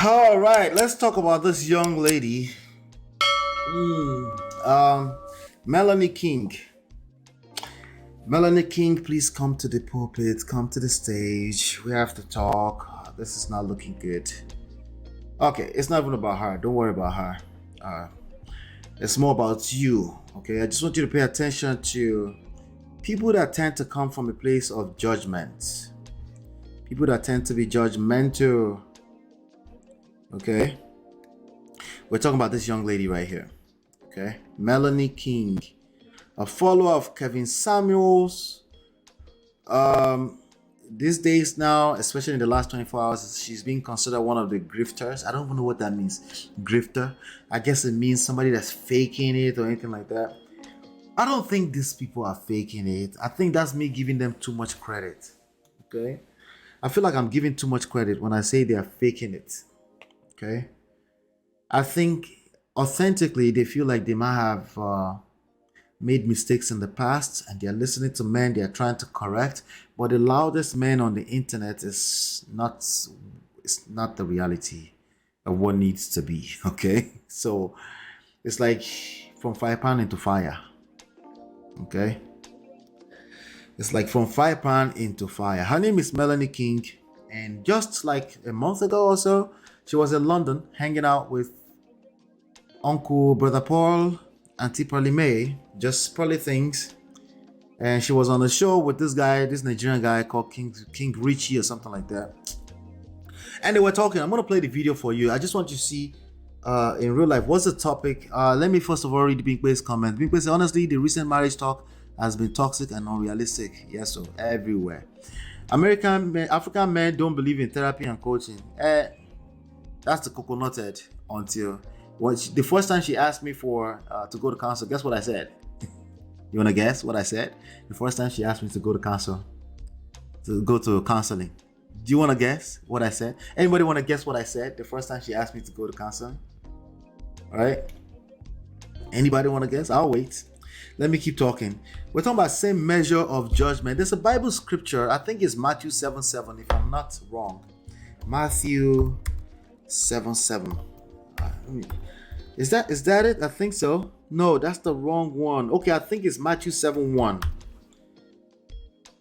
All right, let's talk about this young lady. Melanie King. Melanie King, please come to the pulpit, come to the stage. We have to talk. This is not looking good. Okay, it's not even about her. Don't worry about her. It's more about you. Okay, I just want you to pay attention to people that tend to come from a place of judgment. People that tend to be judgmental. Okay, we're talking about this young lady right here. Okay, Melanie King, a follower of Kevin Samuels. These days now, especially in the last 24 hours, she's being considered one of the grifters. I don't even know what that means. Grifter. I guess it means somebody that's faking it or anything like that. I don't think these people are faking it. I think that's me giving them too much credit. Okay, I feel like I'm giving too much credit when I say they are faking it. Okay, I think authentically they feel like they might have made mistakes in the past and they're listening to men they are trying to correct, but the loudest man on the internet is not the reality of what needs to be. Okay, so it's like from fire pan into fire. Okay, it's like from fire pan into fire. Her name is Melanie King, and just like a month ago or so, she was in London hanging out with Uncle Brother Paul, Auntie Pearly May, just Pearly things. And she was on the show with this guy, this Nigerian guy called King Richie or something like that. And they were talking. I'm gonna play the video for you. I just want you to see in real life what's the topic. Let me first of all read Binkwe's comment. Binkwe said, honestly, the recent marriage talk has been toxic and unrealistic. Yes, so everywhere. African men don't believe in therapy and coaching. That's the coconut head until the first time she asked me for to go to counsel. Guess what I said? You wanna guess what I said? The first time she asked me to go to counsel, to go to counseling. Do you wanna guess what I said? Anybody wanna guess what I said the first time she asked me to go to counseling? All right. Anybody wanna guess? I'll wait. Let me keep talking. We're talking about same measure of judgment. There's a Bible scripture. I think it's Matthew 7:7, if I'm not wrong. Matthew 7:7. Is that it? I think so. No, that's the wrong one. Okay, I think it's Matthew 7:1.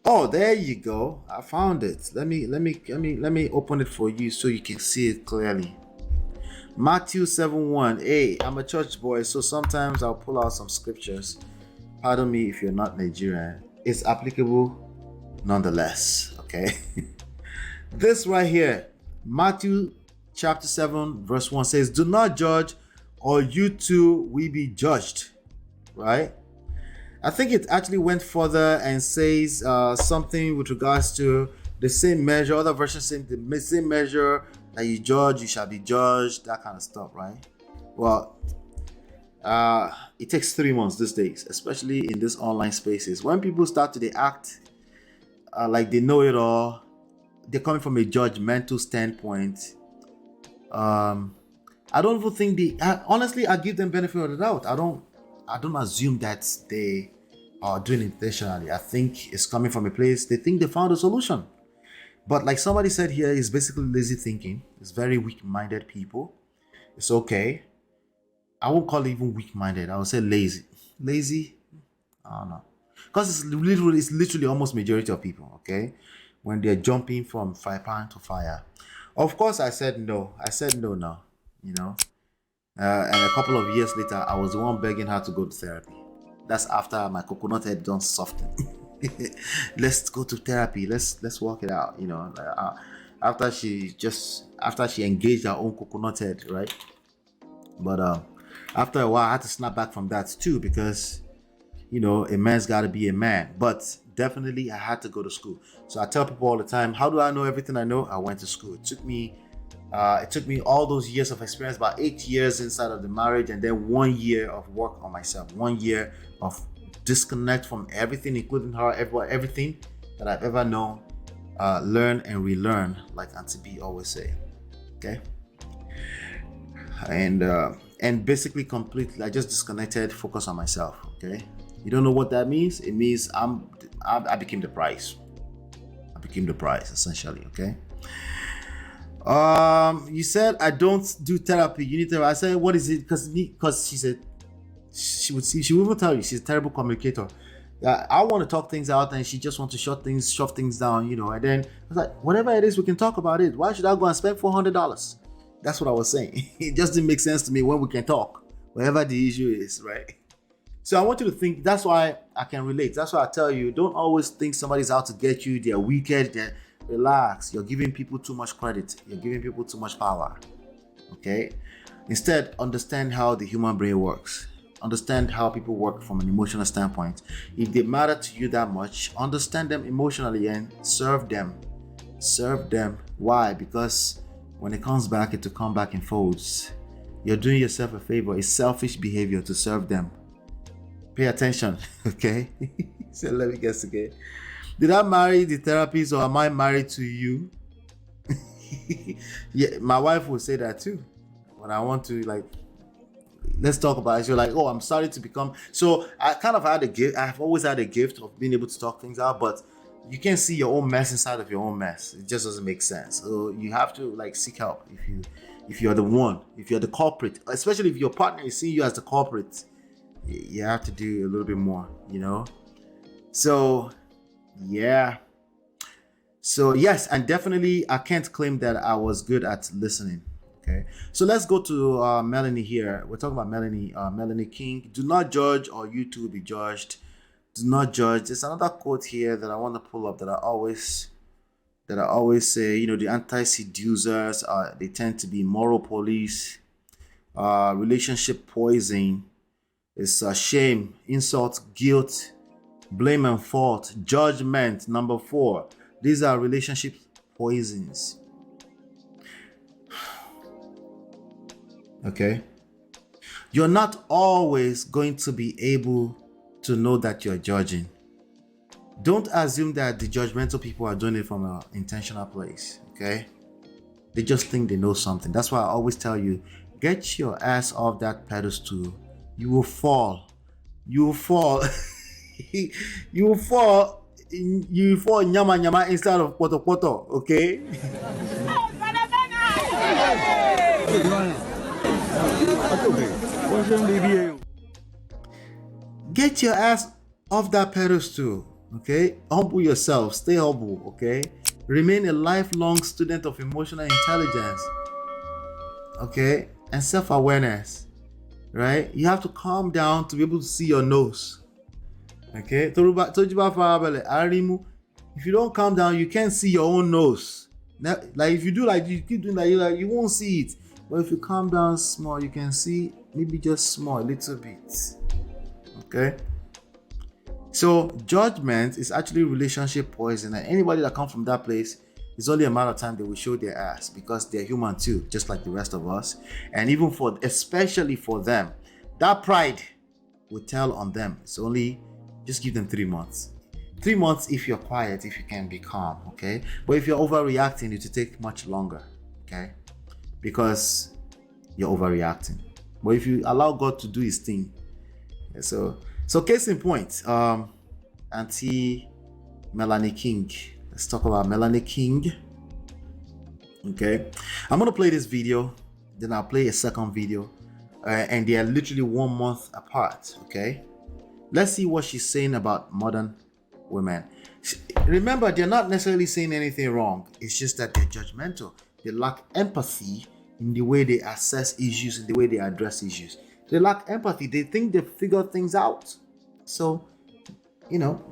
Oh, there you go. I found it. Let me open it for you so you can see it clearly. Matthew 7:1. Hey, I'm a church boy, so sometimes I'll pull out some scriptures. Pardon me if you're not Nigerian. It's applicable nonetheless. Okay. This right here, Matthew chapter 7 verse 1 says, do not judge or you too will be judged. Right? I think it actually went further and says something with regards to the same measure. Other versions say the same measure that you judge, you shall be judged, that kind of stuff, right? Well, it takes 3 months these days, especially in these online spaces. When people start to act like they know it all, they're coming from a judgmental standpoint. I don't even think honestly, I give them benefit of the doubt. I don't assume that they are doing it intentionally. I think it's coming from a place they think they found a solution. But like somebody said here, it's basically lazy thinking. It's very weak-minded people. It's okay. I won't call it even weak-minded. I would say lazy. Lazy? I don't know. Because it's literally almost majority of people, okay? When they're jumping from fire pan to fire. Of course, I said no. I said no now, you know. And a couple of years later, I was the one begging her to go to therapy. That's after my coconut head done softened. Let's go to therapy. Let's work it out, you know. After she engaged her own coconut head, right? But after a while, I had to snap back from that too because, you know, a man's got to be a man. But definitely, I had to go to school. So I tell people all the time, how do I know everything I know? I went to school. It took me all those years of experience, about 8 years inside of the marriage, and then 1 year of work on myself, 1 year of disconnect from everything, including her, everything that I've ever known, learn and relearn, like Auntie B always say. Okay, and basically completely, I just disconnected, focus on myself. Okay, you don't know what that means? It means I became the price. I became the price essentially. Okay. You said I don't do therapy. You need therapy. I said, what is it? Because she said she would see. She would even tell you she's a terrible communicator. Yeah, I want to talk things out, and she just wants to shove things down, And then I was like, whatever it is, we can talk about it. Why should I go and spend $400? That's what I was saying. It just didn't make sense to me when we can talk, whatever the issue is, right? So I want you to think. That's why I can relate. That's why I tell you, don't always think somebody's out to get you. They're wicked. Relax. You're giving people too much credit. You're giving people too much power. Okay? Instead, understand how the human brain works. Understand how people work from an emotional standpoint. If they matter to you that much, understand them emotionally and serve them. Serve them. Why? Because when it comes back, it will come back in folds. You're doing yourself a favor. It's selfish behavior to serve them. Pay attention, okay? So let me guess again. Did I marry the therapist or am I married to you? Yeah, my wife will say that too. When I want to, let's talk about it. You're like, oh, I'm sorry to become. So I kind of had a gift. I've always had a gift of being able to talk things out, but you can't see your own mess inside of your own mess. It just doesn't make sense. So you have to seek help if you're the one, if you're the culprit, especially if your partner is seeing you as the culprit. You have to do a little bit more, So, yeah. So, yes, and definitely I can't claim that I was good at listening. Okay. So let's go to Melanie here. We're talking about Melanie King. Do not judge or you too will be judged. Do not judge. There's another quote here that I want to pull up that I always say, the anti-seducers, they tend to be moral police, relationship poison. It's shame, insult, guilt, blame and fault, judgment. Number 4. These are relationship poisons. Okay? You're not always going to be able to know that you're judging. Don't assume that the judgmental people are doing it from an intentional place. Okay? They just think they know something. That's why I always tell you, get your ass off that pedestal. You will fall. You will fall. You will fall. You will fall nyama nyama instead of poto poto. Okay? Get your ass off that pedestal. Okay? Humble yourself. Stay humble. Okay? Remain a lifelong student of emotional intelligence. Okay? And self-awareness. Right? You have to calm down to be able to see your nose. Okay? If you don't calm down, you can't see your own nose. Like if you do you keep doing that, you won't see it. But if you calm down small, you can see maybe just small, a little bit. Okay? So judgment is actually relationship poison, and anybody that comes from that place, it's only a matter of time they will show their ass because they're human too, just like the rest of us. And even especially for them, that pride will tell on them. It's only, just give them 3 months. 3 months if you're quiet, if you can be calm, okay? But if you're overreacting, it will take much longer, okay? Because you're overreacting. But if you allow God to do his thing, so case in point, Auntie Melanie King. Let's talk about Melanie King. Okay, I'm gonna play this video, then I'll play a second video, and they are literally 1 month apart. Okay, let's see what she's saying about modern women. Remember, they're not necessarily saying anything wrong. It's just that they're judgmental. They lack empathy in the way they assess issues, in the way they address issues. They lack empathy. They think they figure things out. So,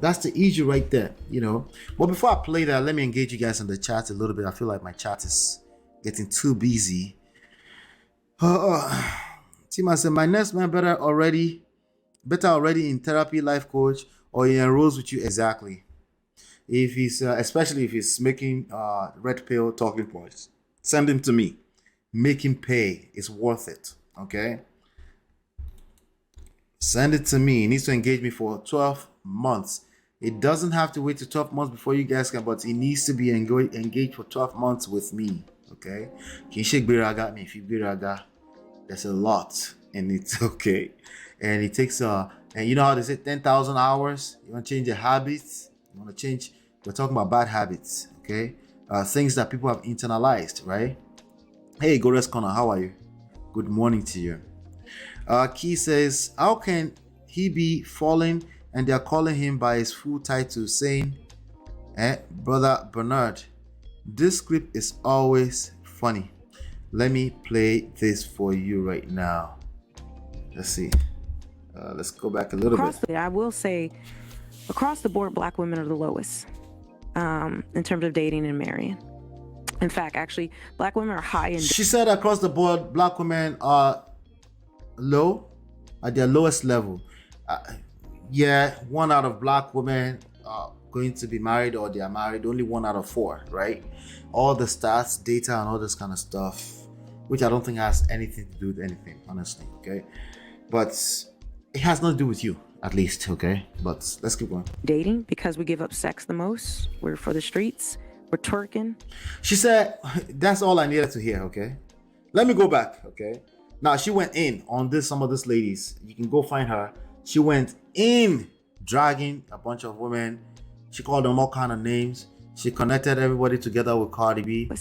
that's the issue right there, But before I play that, let me engage you guys in the chat a little bit. I feel like my chat is getting too busy. Tima said, my next man better already in therapy, life coach, or he enrolls with you. Exactly. If he's, especially if he's making red pill talking points, send him to me. Make him pay. It's worth it. Okay. Send it to me. He needs to engage me for 12 months. It doesn't have to wait to 12 months before you guys can, but he needs to be engaged for 12 months with me. Okay? Kinshik Biraga me. If you Biraga, there's a lot in it. Okay? And it takes and you know how they say 10,000 hours? You want to change your habits? You want to change? We're talking about bad habits. Okay? Things that people have internalized, right? Hey, Gores Connor, how are you? Good morning to you. Key says, how can he be falling and they're calling him by his full title, saying, Brother Bernard, this script is always funny. Let me play this for you right now. Let's see. Let's go back a little bit. I will say, across the board, Black women are the lowest in terms of dating and marrying. In fact, actually, Black women are high in. She said across the board, Black women are low, at their lowest level. Yeah, 1 out of Black women are going to be married or they are married. Only 1 out of 4, right? All the stats, data, and all this kind of stuff, which I don't think has anything to do with anything, honestly. Okay, but it has nothing to do with you, at least. Okay, but let's keep going. Dating because we give up sex the most. We're for the streets. We're twerking. She said, that's all I needed to hear, okay? Let me go back, okay? Now, she went in on some of these ladies. You can go find her. She went in dragging a bunch of women. She called them all kind of names. She connected everybody together with Cardi B.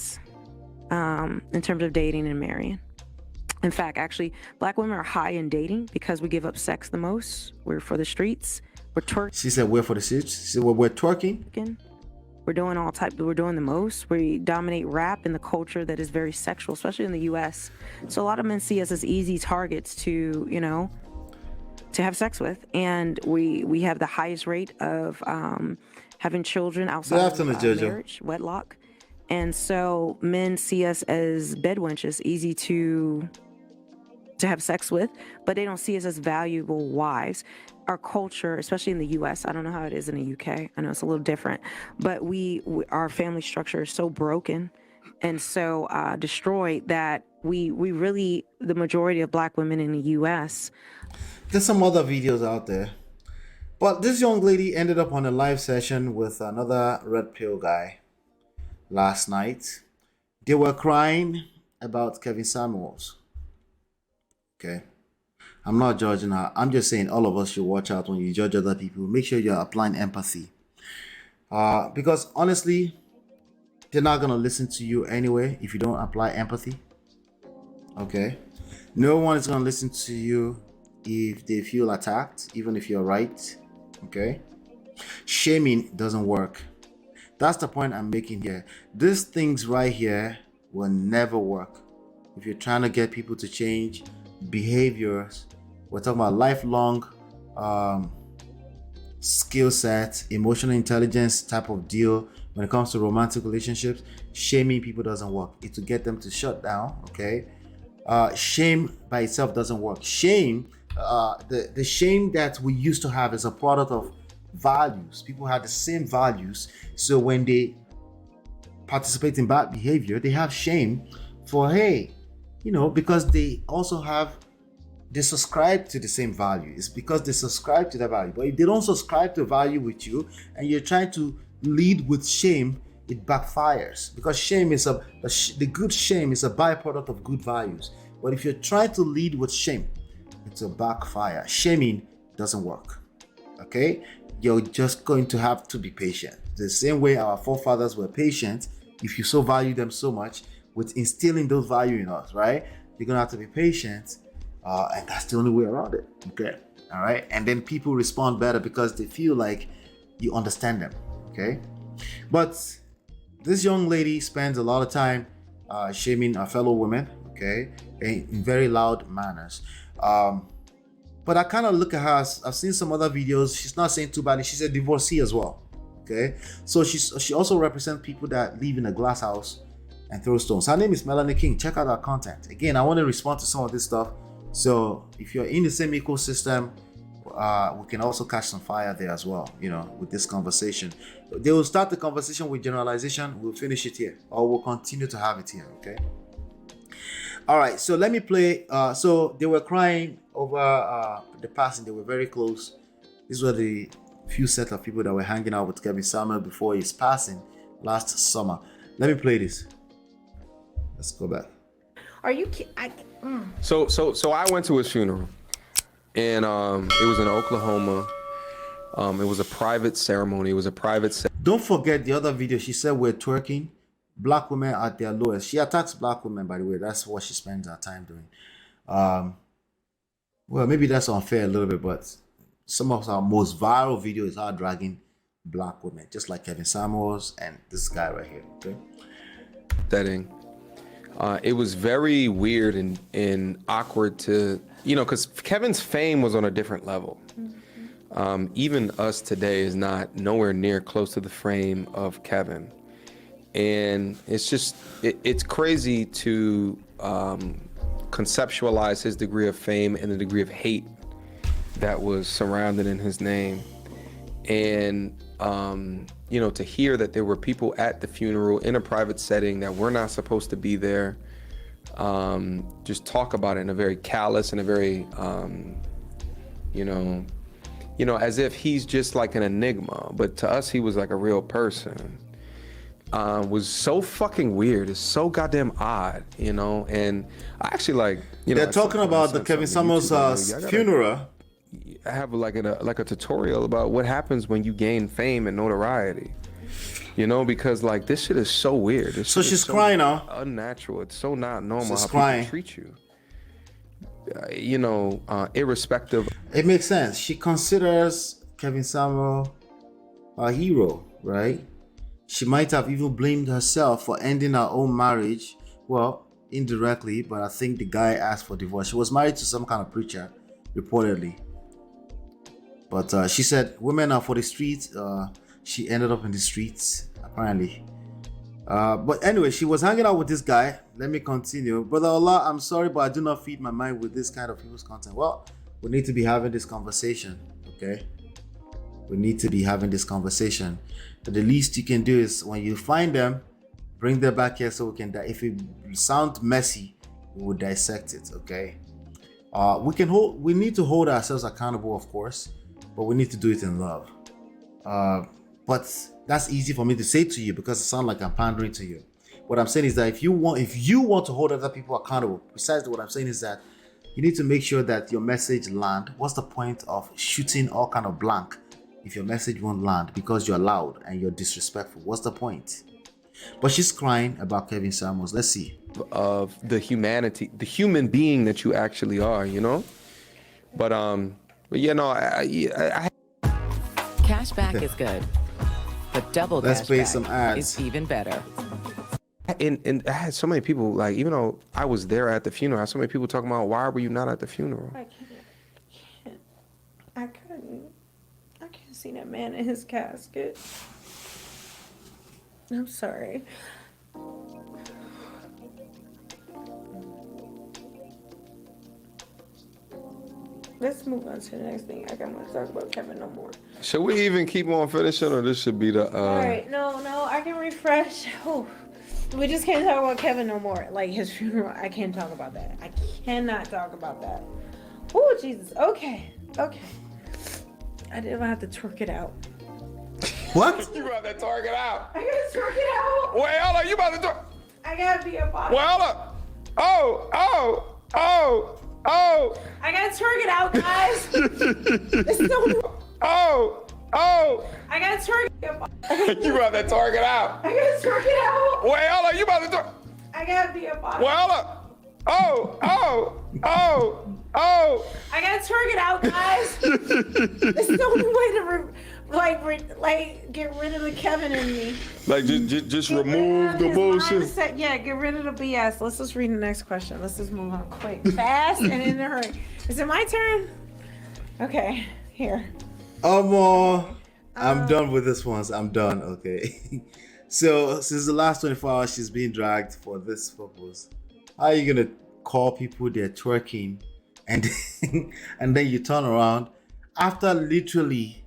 In terms of dating and marrying. In fact, actually, Black women are high in dating because we give up sex the most. We're for the streets. We're twerking. She said, we're for the streets. She said, we're twerking. We're doing we're doing the most. We dominate rap in the culture that is very sexual, especially in the US. So a lot of men see us as easy targets to, to have sex with. And we have the highest rate of having children outside of marriage, wedlock. And so men see us as bed wenches, easy to have sex with, but they don't see us as valuable wives. Our culture, especially in the US, I don't know how it is in the UK. I know it's a little different, but our family structure is so broken and so destroyed that we really, the majority of Black women in the US. There's some other videos out there, but this young lady ended up on a live session with another red pill guy last night. They were crying about Kevin Samuels. Okay, I'm not judging her. I'm just saying all of us should watch out when you judge other people. Make sure you're applying empathy. Because honestly, they're not going to listen to you anyway if you don't apply empathy. Okay? No one is going to listen to you if they feel attacked, even if you're right. Okay? Shaming doesn't work. That's the point I'm making here. These things right here will never work. If you're trying to get people to change behaviors, we're talking about lifelong skill set, emotional intelligence type of deal. When it comes to romantic relationships, shaming people doesn't work. It will get them to shut down. Okay, shame by itself doesn't work. Shame, the shame that we used to have is a product of values. People have the same values, so when they participate in bad behavior, they have shame for because they subscribe to the same value. It's because they subscribe to that value. But if they don't subscribe to value with you and you're trying to lead with shame, it backfires, because shame is the good shame is a byproduct of good values. But if you're trying to lead with shame, it's a backfire. Shaming doesn't work. Okay, you're just going to have to be patient. The same way our forefathers were patient. If you so value them so much, with instilling those value in us, right? You're gonna have to be patient, and that's the only way around it. Okay, all right. And then people respond better because they feel like you understand them. Okay, but this young lady spends a lot of time shaming her fellow women. Okay, in very loud manners. But I kind of look at her. I've seen some other videos. She's not saying too badly. She's a divorcee as well. Okay, so she also represents people that live in a glass house and throw stones. Her name is Melanie King. Check out her content. Again, I want to respond to some of this stuff. So if you're in the same ecosystem, we can also catch some fire there as well, with this conversation. They will start the conversation with generalization. We'll finish it here, or we'll continue to have it here, okay? All right, so let me play. So they were crying over the passing. They were very close. These were the few set of people that were hanging out with Kevin Samuel before his passing last summer. Let me play this. Let's go back. Are you kidding? So I went to his funeral, and it was in Oklahoma. It was a private ceremony. It was a private. Don't forget the other video. She said we're twerking. black women at their lowest. She attacks black women, by the way. That's what she spends her time doing. Well, maybe that's unfair a little bit, but some of our most viral videos are dragging black women, just like Kevin Samuels and this guy right here. Okay. Setting. It was very weird and awkward to, because Kevin's fame was on a different level. Even us today is not nowhere near close to the fame of Kevin. And it's just, it's crazy to conceptualize his degree of fame and the degree of hate that was surrounded in his name. And, to hear that there were people at the funeral in a private setting that were not supposed to be there, just talk about it in a very callous and a very, as if he's just like an enigma. But to us, he was like a real person. Was so fucking weird. It's so goddamn odd, and I actually They're talking about the Kevin Samuels funeral. I have like a tutorial about what happens when you gain fame and notoriety, because like this shit is so weird. So she's crying now. Unnatural. It's so not normal how crying. people treat you. Irrespective. It makes sense. She considers Kevin Samuel a hero, right? She might have even blamed herself for ending her own marriage. Well, indirectly, but I think the guy asked for divorce. She was married to some kind of preacher, reportedly. But she said women are for the streets. She ended up in the streets, apparently. But anyway, she was hanging out with this guy. Let me continue. Brother Allah, I'm sorry, but I do not feed my mind with this kind of people's content. Well, we need to be having this conversation, okay? We need to be having this conversation. But the least you can do is when you find them, bring them back here so we can. If it sounds messy, we will dissect it, okay? We need to hold ourselves accountable, of course, but we need to do it in love. But that's easy for me to say to you because it sounds like I'm pandering to you. What I'm saying is that if you want to hold other people accountable, besides what I'm saying is that you need to make sure that your message land. What's the point of shooting all kind of blank if your message won't land because you're loud and you're disrespectful? What's the point? But she's crying about Kevin Samuels. Let's see. Of the humanity, the human being that you actually are, But I Cashback is good, but double Let's pay cashback some ads. is even better. and I had so many people, like, even though I was there at the funeral, I had so many people talking about, why were you not at the funeral? I couldn't see that man in his casket. I'm sorry. Let's move on to the next thing. I don't want to talk about Kevin no more. Should we even keep on finishing, or this should be the All right, no, I can refresh. Oh, we just can't talk about Kevin no more. Like his funeral, I can't talk about that. I cannot talk about that. Oh, Jesus. Okay. I didn't have to twerk it out. What? You about to twerk it out? I gotta twerk it out. Wait, hold on, you about to twerk? I gotta be a boss. Well, hold on. Oh. I gotta twerk it out, guys. It's so. Oh. I gotta twerk it out. You about to twerk it out? I gotta twerk it out. Wait, hold on, you about to twerk? I gotta be a boss. Well, hold on. Oh. I gotta twerk it out, guys. It's the only way to get rid of the Kevin in me. Like just remove the bullshit. Mindset. Yeah, get rid of the BS. Let's just read the next question. Let's just move on quick, fast, and in a hurry. Is it my turn? Okay, here. I'm done with this one. I'm done. Okay. So since the last 24 hours, she's being dragged for this purpose. How are you gonna call people they're twerking, and and then you turn around after literally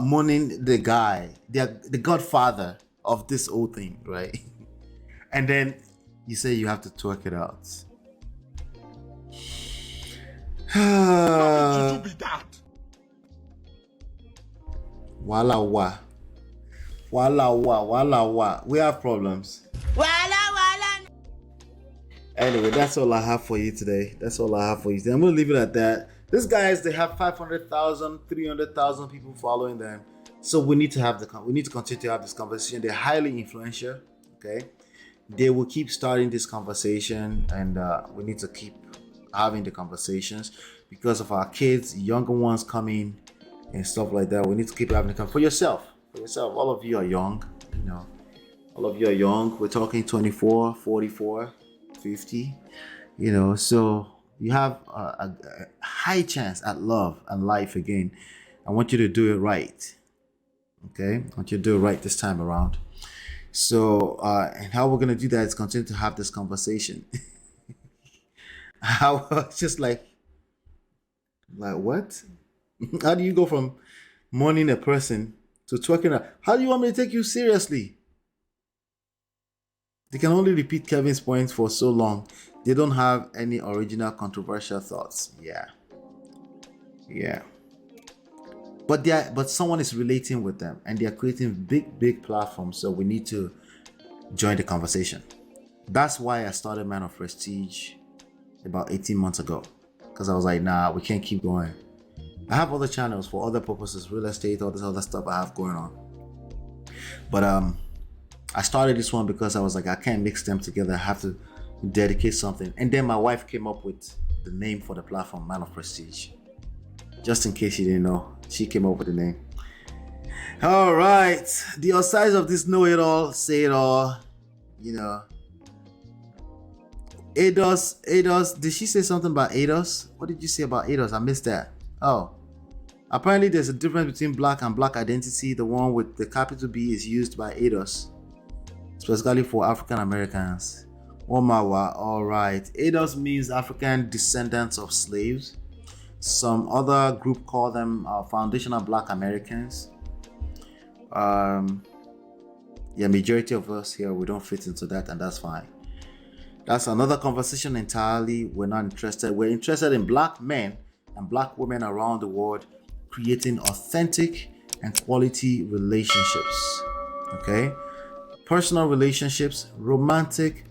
mourning the guy, the godfather of this whole thing, right? And then you say you have to twerk it out. Wala wa. We have problems. Anyway, that's all I have for you today. I'm going to leave it at that. These guys, they have 500,000, 300,000 people following them. So we need to we need to continue to have this conversation. They're highly influential. Okay, they will keep starting this conversation, and we need to keep having the conversations because of our kids, younger ones coming and stuff like that. We need to keep having the conversation for yourself. For yourself, all of you are young. You know, all of you are young. We're talking 24, 44, 50. You know, so you have a high chance at love and life again. I want you to do it right. Okay, I want you to do it right this time around. So, and how we're gonna do that is continue to have this conversation. How just like what? How do you go from mourning a person to twerking? How do you want me to take you seriously? They can only repeat Kevin's points for so long. They don't have any original controversial thoughts. Yeah. But someone is relating with them, and they are creating big platforms. So we need to join the conversation. That's why I started Man of Prestige about 18 months ago, because I was like, nah, we can't keep going. I have other channels for other purposes, real estate, all this other stuff I have going on. But I started this one because I was like, I can't mix them together. I have to dedicate something. And then my wife came up with the name for the platform, Man of Prestige. Just in case you didn't know, she came up with the name. All right, the size of this know-it-all, say-it-all, you know. ADOS, did she say something about ADOS? What did you say about ADOS? I missed that. Oh, apparently there's a difference between black and black identity. The one with the capital B is used by ADOS, specifically for African Americans. Omawa, all right. ADOS means African descendants of slaves. Some other group call them foundational black Americans. Majority of us here, we don't fit into that, and that's fine. That's another conversation entirely. We're not interested. We're interested in black men and black women around the world creating authentic and quality relationships. Okay? Personal relationships, romantic,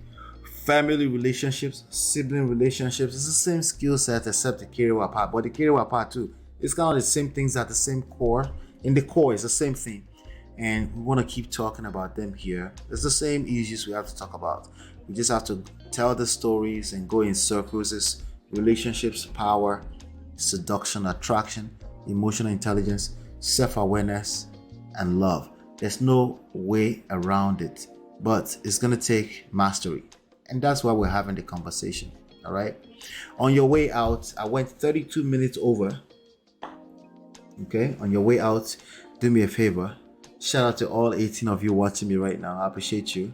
family relationships, sibling relationships. It's the same skill set except the carry apart. But the carry apart too. It's kind of the same things at the same core. In the core, it's the same thing. And we want to keep talking about them here. It's the same issues we have to talk about. We just have to tell the stories and go in circles. It's relationships, power, seduction, attraction, emotional intelligence, self-awareness, and love. There's no way around it, but it's going to take mastery. And that's why we're having the conversation. All right. On your way out, I went 32 minutes over. Okay. On your way out, do me a favor. Shout out to all 18 of you watching me right now. I appreciate you.